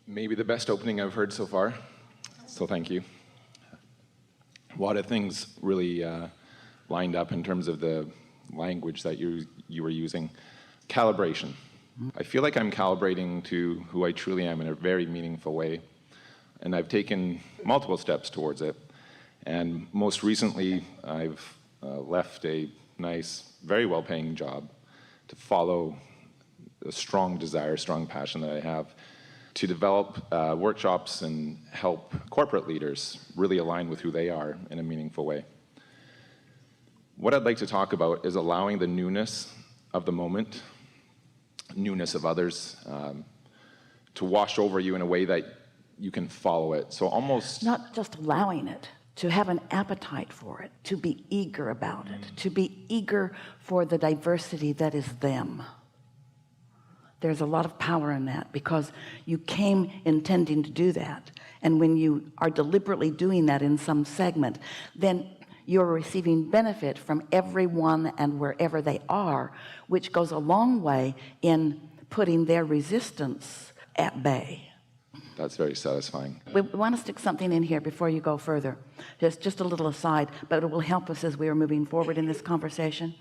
Maybe the best opening I've heard so far, so thank you. A lot of things really lined up in terms of the language that you were using. Calibration. I feel like I'm calibrating to who I truly am in a very meaningful way, and I've taken multiple steps towards it. And most recently, I've left a nice, very well-paying job to follow a strong desire, strong passion that I have to develop workshops and help corporate leaders really align with who they are in a meaningful way. What I'd like to talk about is allowing the newness of the moment, newness of others, to wash over you in a way that you can follow it. So almost not just allowing it, to have an appetite for it, to be eager about it, to be eager for the diversity that is them. There's a lot of power in that, because you came intending to do that, and when you are deliberately doing that in some segment, then you're receiving benefit from everyone and wherever they are, which goes a long way in putting their resistance at bay. That's very satisfying. We want to stick something in here before you go further. Just a little aside, but it will help us as we are moving forward in this conversation.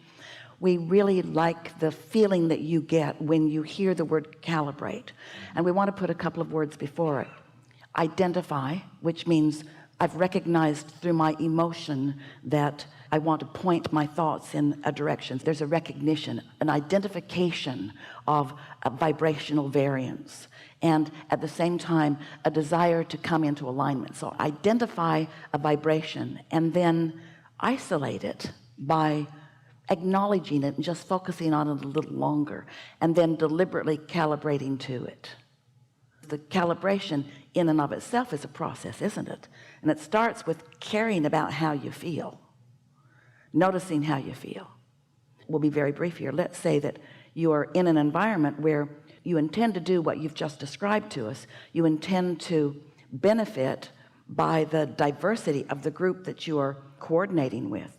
We really like the feeling that you get when you hear the word calibrate, and we want to put a couple of words before it. Identify, which means I've recognized through my emotion that I want to point my thoughts in a direction. There's a recognition, an identification of a vibrational variance, and at the same time a desire to come into alignment. So identify a vibration and then isolate it by acknowledging it and just focusing on it a little longer, and then deliberately calibrating to it. The calibration in and of itself is a process, isn't it? And it starts with caring about how you feel, noticing how you feel. We'll be very brief here. Let's say that you are in an environment where you intend to do what you've just described to us. You intend to benefit by the diversity of the group that you are coordinating with.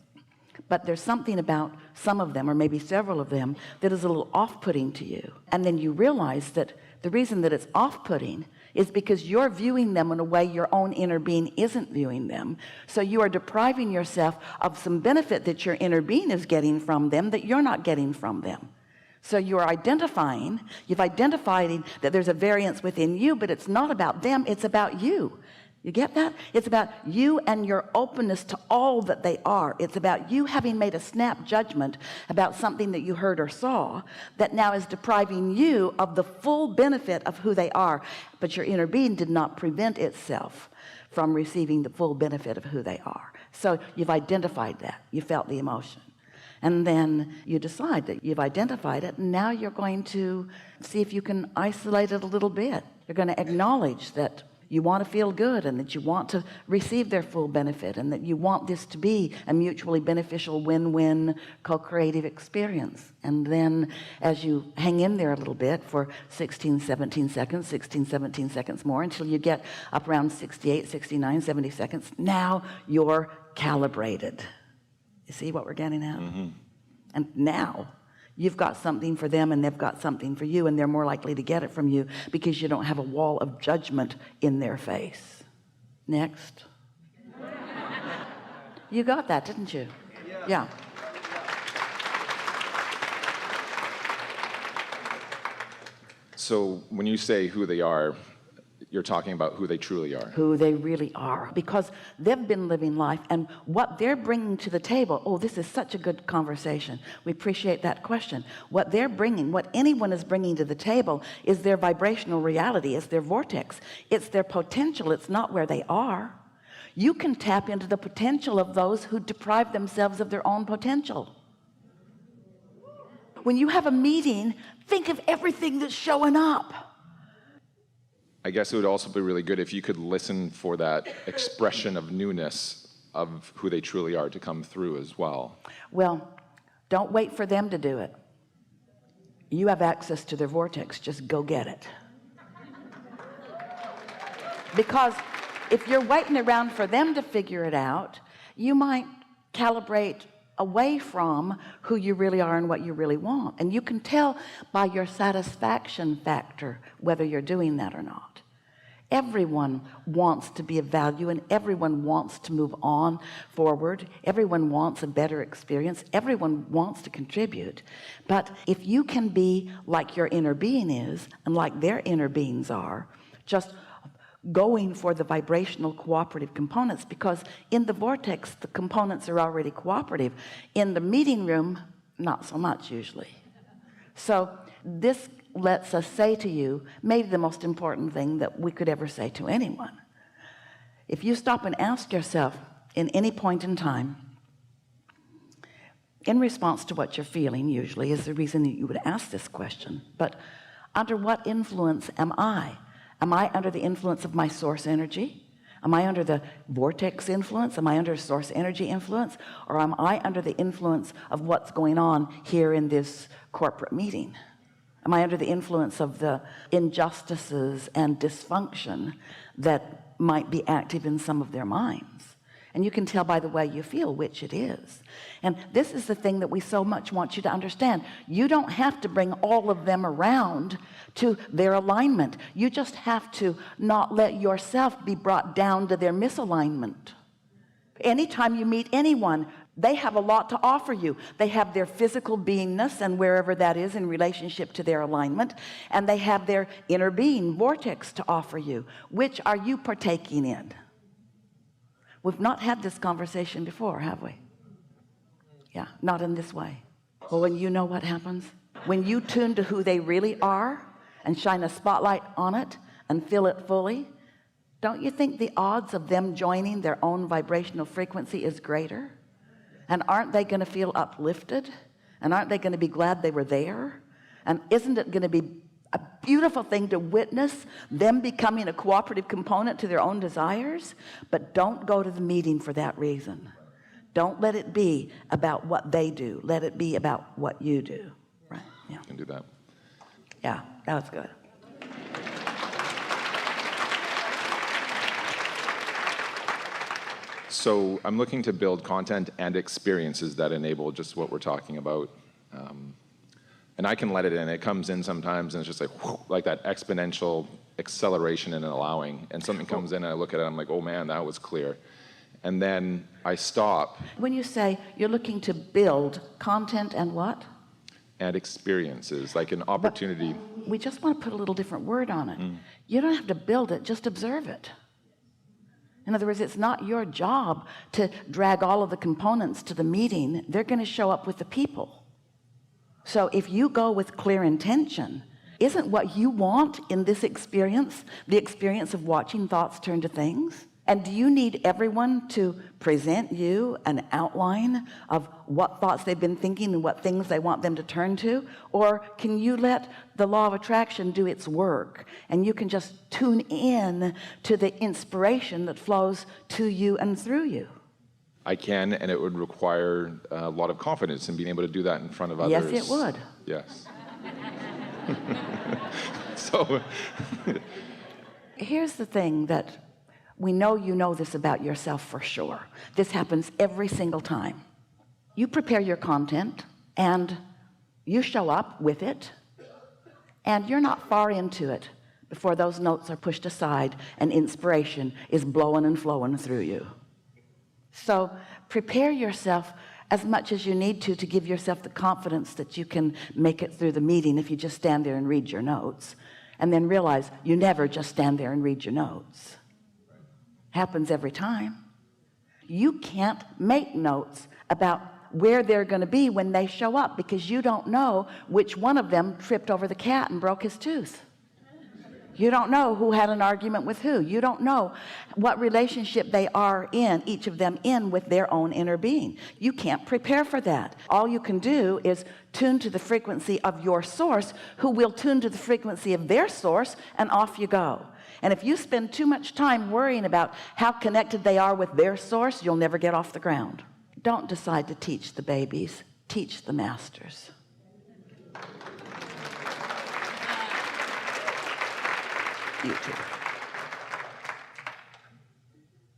But there's something about some of them, or maybe several of them, that is a little off-putting to you. And then you realize that the reason that it's off-putting is because you're viewing them in a way your own inner being isn't viewing them. So you are depriving yourself of some benefit that your inner being is getting from them that you're not getting from them. So you're identifying, you've identified that there's a variance within you, but it's not about them, it's about you. You get that? It's about you and your openness to all that they are. It's about you having made a snap judgment about something that you heard or saw that now is depriving you of the full benefit of who they are. But your inner being did not prevent itself from receiving the full benefit of who they are. So you've identified that. You felt the emotion. And then you decide that you've identified it, and now you're going to see if you can isolate it a little bit. You're going to acknowledge that you want to feel good, and that you want to receive their full benefit, and that you want this to be a mutually beneficial win-win co-creative experience. And then as you hang in there a little bit for 16 17 seconds more until you get up around 68 69 70 seconds, now you're calibrated. You see what we're getting at? Mm-hmm. And now you've got something for them, and they've got something for you, and they're more likely to get it from you because you don't have a wall of judgment in their face. Next. You got that, didn't you? Yeah. So when you say who they are, you're talking about who they truly are. Who they really are, because they've been living life, and what they're bringing to the table. Oh, this is such a good conversation. We appreciate that question. What they're bringing, what anyone is bringing to the table, is their vibrational reality. It's their vortex. It's their potential. It's not where they are. You can tap into the potential of those who deprive themselves of their own potential. When you have a meeting, think of everything that's showing up. I guess it would also be really good if you could listen for that expression of newness of who they truly are to come through as well. Well, don't wait for them to do it. You have access to their vortex. Just go get it. Because if you're waiting around for them to figure it out, you might calibrate away from who you really are and what you really want. And you can tell by your satisfaction factor whether you're doing that or not. Everyone wants to be of value, and everyone wants to move on forward. Everyone wants a better experience. Everyone wants to contribute. But if you can be like your inner being is, and like their inner beings are, just going for the vibrational cooperative components, because in the vortex the components are already cooperative. In the meeting room, not so much usually. So this lets us say to you maybe the most important thing that we could ever say to anyone. If you stop and ask yourself in any point in time, in response to what you're feeling, usually is the reason that you would ask this question, but under what influence am I? Am I under the influence of my source energy? Am I under the vortex influence? Am I under source energy influence? Or am I under the influence of what's going on here in this corporate meeting? Am I under the influence of the injustices and dysfunction that might be active in some of their minds? And you can tell by the way you feel which it is. And this is the thing that we so much want you to understand. You don't have to bring all of them around to their alignment. You just have to not let yourself be brought down to their misalignment. Anytime you meet anyone, they have a lot to offer you. They have their physical beingness, and wherever that is in relationship to their alignment, and they have their inner being vortex to offer you. Which are you partaking in? We've not had this conversation before, have we? Yeah, not in this way. Well, when you know what happens, when you tune to who they really are and shine a spotlight on it and feel it fully, don't you think the odds of them joining their own vibrational frequency is greater? And aren't they going to feel uplifted? And aren't they going to be glad they were there? And isn't it going to be a beautiful thing to witness them becoming a cooperative component to their own desires? But don't go to the meeting for that reason. Don't let it be about what they do. Let it be about what you do. Right? Yeah. You can do that. Yeah, that was good. So I'm looking to build content and experiences that enable just what we're talking about. And I can let it in. It comes in sometimes, and it's just like, whoosh, like that exponential acceleration and allowing. And something comes in, and I look at it, and I'm like, oh man, that was clear. And then I stop. When you say you're looking to build content and what? And experiences, like an opportunity. But we just want to put a little different word on it. You don't have to build it, just observe it. In other words, it's not your job to drag all of the components to the meeting. They're going to show up with the people. So if you go with clear intention, isn't what you want in this experience the experience of watching thoughts turn to things? And do you need everyone to present you an outline of what thoughts they've been thinking and what things they want them to turn to? Or can you let the law of attraction do its work, and you can just tune in to the inspiration that flows to you and through you? I can, and it would require a lot of confidence in being able to do that in front of others. Yes, it would. Yes. So here's the thing that we know you know this about yourself for sure. This happens every single time. You prepare your content and you show up with it, and you're not far into it before those notes are pushed aside and inspiration is blowing and flowing through you. So prepare yourself as much as you need to give yourself the confidence that you can make it through the meeting if you just stand there and read your notes, and then realize you never just stand there and read your notes. Happens every time. You can't make notes about where they're going to be when they show up, because you don't know which one of them tripped over the cat and broke his tooth. You don't know who had an argument with who. You don't know what relationship they are in, each of them in, with their own inner being. You can't prepare for that. All you can do is tune to the frequency of your source, who will tune to the frequency of their source, and off you go. And if you spend too much time worrying about how connected they are with their source, you'll never get off the ground. Don't decide to teach the babies. Teach the masters. You too.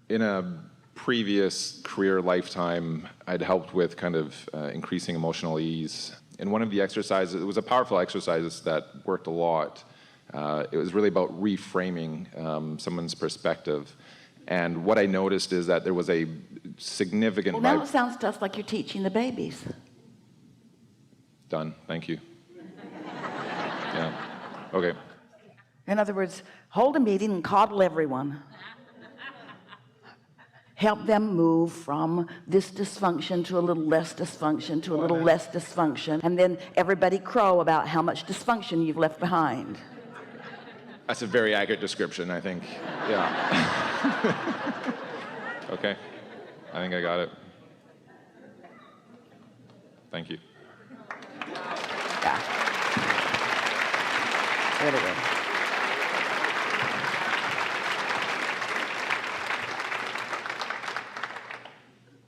in a previous career lifetime, I'd helped with kind of increasing emotional ease. And one of the exercises, it was a powerful exercise that worked a lot, It was really about reframing someone's perspective. And what I noticed is that there was a significant... Well, now it sounds to us like you're teaching the babies. Done. Thank you. Yeah. Okay. In other words, hold a meeting and coddle everyone. Help them move from this dysfunction to a little less dysfunction to a little less dysfunction, and then everybody crow about how much dysfunction you've left behind. That's a very accurate description, I think. Yeah. Okay. I think I got it. Thank you. Yeah. Really good.